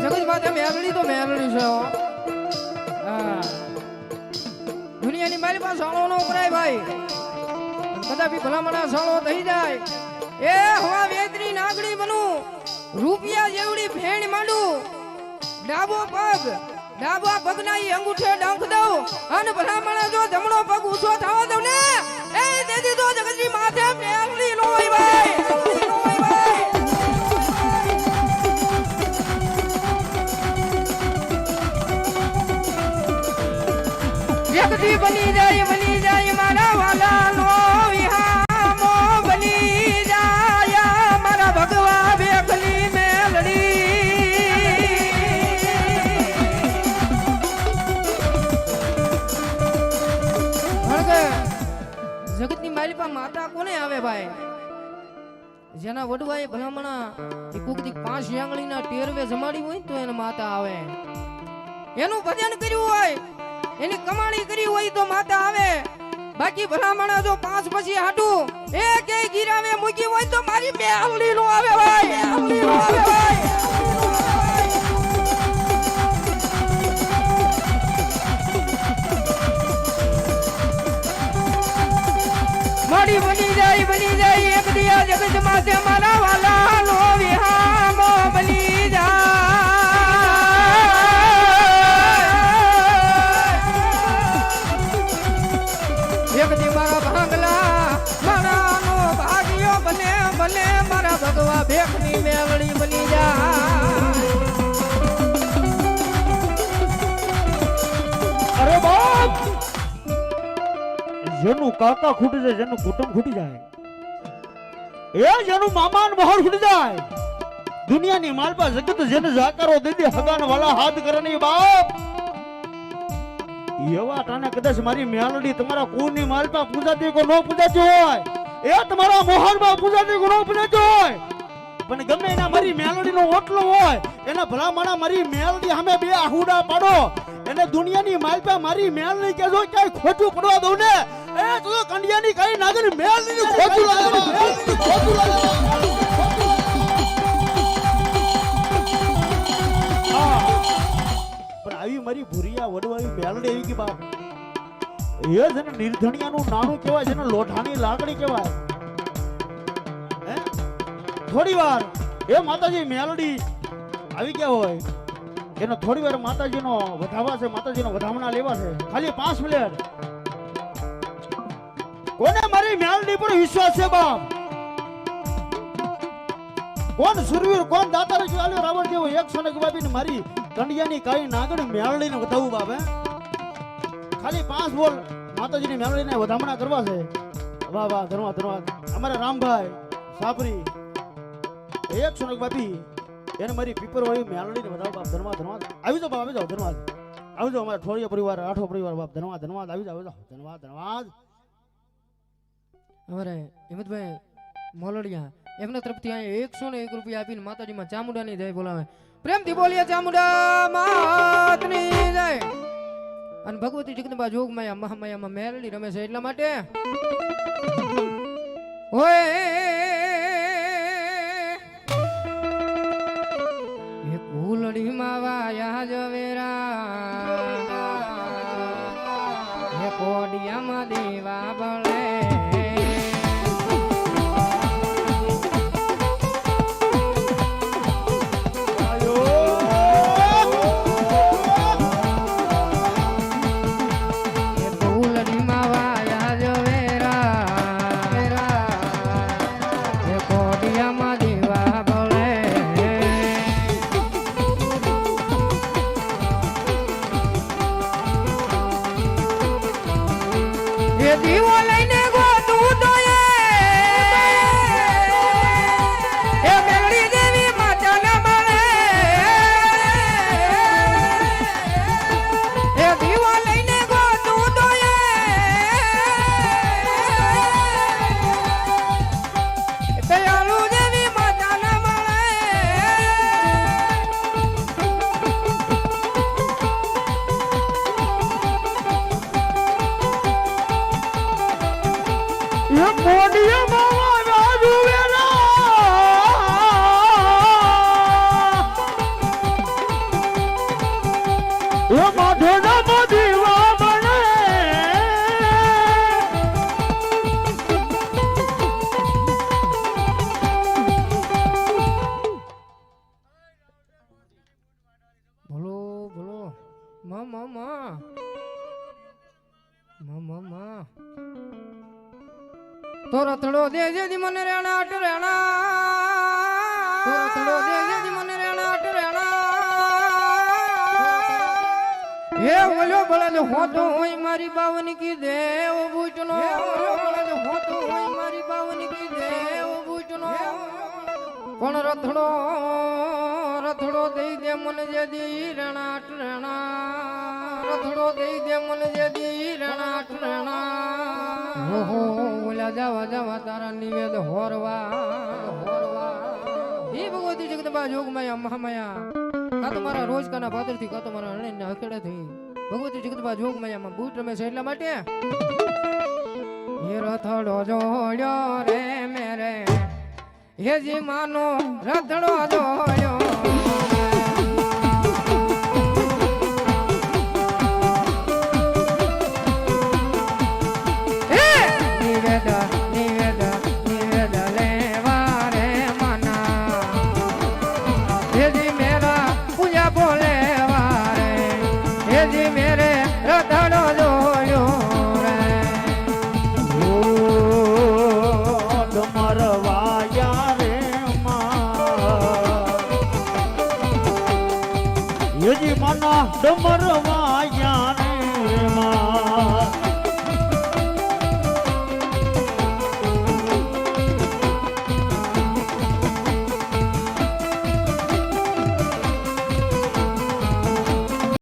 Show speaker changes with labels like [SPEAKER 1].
[SPEAKER 1] જગત માથે મેલડી તો મેલડી છે હો. હા દુનિયાની મારી પાસે સાળો નો કરાય ભાઈ. કદાપી ભલામણા સાળો થઈ જાય એ હવા વેદની નાગડી બનું રૂપિયા જેવડી ફેણ માંડું ડાબો પગના ઈ અંગૂઠે ડંખ દઉં અને ભલામણા જો જમણો પગ ઊંચો થવા દઉં ને એ તેથી તો જગતજી માથે મેલડી નો હોય ભાઈ. જગતી બની જાય મારા વાલા નો વિહામો બની જાય મારા ભગવા બેખલી મેલડી. જગતની માલિપા માતા કોને આવે ભાઈ? જેના વડવાએ ભલામણા કુકથી 5 આંગળીના ટેરવે જમાડી હોય તો એને માતા આવે. એનું ભજન કર્યું હોય એની કમાણી કરી હોય તો માતા આવે. બાકી ભલામણા જો 5 પછી હાટું એક ગીરાવે મૂકી હોય તો મારી મેલડી નો આવે ભાઈ. મેલડી નો આવે ભાઈ. મારી બની જાય એક દિયા જગત માથે મારા વાલા નો વિહામો બની જાય. એક દી મારા ભાંગલા મારા નો ભાગ્યો બને મારા ભગવા ભેખની મેલડી બની જાય.
[SPEAKER 2] અરે બાપ, જેનું કાકા ખૂટી જાય, જેનું કુટુંબ ખૂટી જાય, એ જેનું મામાન બહાર ખૂટી જાય, દુનિયાની માલપા જગત જેને જાકારો દે દે હગાન વાલા હાથ કરવાની બાપ. એવા ટાણે કદાચ મારી મેલડી તમારા કુળની માલપા પૂજાતી કો નો પૂજાતી હોય, એ તમારા મોહનમાં પૂજાતી કો નો પૂજાતી હોય, પણ ગમે એના મારી મેલડીનો ઓટલો હોય એના ભલામણા મારી મેલડી સામે બે આહુડા પાડો, એને દુનિયાની માલપા મારી મેલડી કેજો ક્યાંય ખોટું પડવા દઉં ને એ તો કંડિયાની કઈ નાગર મેલડી ખોટું લાગે, મેલડી ખોટું લાગે. પણ આવી મારી ભૂરિયા વડવાવી મેલડી એવી કે બાપ, એ જેને નિર્ધણિયાનું નાણું કહેવાય, જેને લોઢાની લાકડી કહેવાય. થોડી વાર એ માતાજી મેલડી આવી ગયા હોય એનો થોડી વાર માતાજીનો વધાવા છે, માતાજીનો વધામણા લેવા છે, ખાલી 5 મિનિટ. કોને મારી મેલડી પર વિશ્વાસ છે બાપ? કોણ સુરવીર, કોણ દાતાર ચાલ્યો રાવણ જેવો 100 ગવાબીને મારી કંડિયાની કાઈ નાગણ મેલડીને વધાવું બાપ? ખાલી 5 બોલ માતાજીની મેલડીને વધામણા કરવા છે. વાહ વાહ, ધન્યવાદ. અમારા રામભાઈ સાપરી 100 બાપી એને મારી પીપર વાળી મેલડીને વધાવ બાપ. ધન્યવાદ. આવી જાઓ બાપ, આવી જાઓ. ધન્યવાદ. આવી જાઓ અમારા થોડિયા પરિવાર, આઠો પરિવાર બાપ. ધન્યવાદ. આવી જાઓ. ધન્યવાદ.
[SPEAKER 1] અમારે હિંમતભાઈ મોલડિયા એમના તરફથી અહીંયા 101 રૂપિયા આપીને માતાજીમાં ચામુંડાની જય બોલાવે. પ્રેમથી બોલીએ ચામુંડા માતની જય. અને ભગવતી જગદંબા જોગમાયા મહામાયામાં મેલડી રમે છે એટલા માટે ઓય એ કુલડી માં વાયા જવેરા એ કોડિયામાં દેવા બળે દીવો લઈને
[SPEAKER 2] ઓ માધો નમો દીવા બને
[SPEAKER 1] ભલો ભલો માં માં માં માં માં તો રથડો દેજે દી મને રેણા અટ રેણા તો રથડો દેજે દી મને રેણા અટ રેણા હે ઓલો બળદ હોતો હોય મારી બાવની કી દેવ બૂટનો ઓલો બળદ હોતો હોય મારી બાવની કી દેવ બૂટનો પણ રથડો રથડો દઈ દે મને જે દી રેણા અટ રેણા રથડો દઈ દે મને જે દી રેણા અટ રેણા ઓહો ઓલા જવા જવા તારા નિવેદ હોરવા હોરવા હે ભગવતી જગદંબા જોગમાયા મહામાયા કા તમારા રોજ કાના ભાદર થી કા તમારા અણને હકેડે થી ભગવતી જગદંબા જોગમાયા માં બૂટ રમે છે એટલા માટે એ રથડો જોડ્યો રે મેરે હેજી માનો રથડો જોડ્યો
[SPEAKER 2] ડમરવા યાર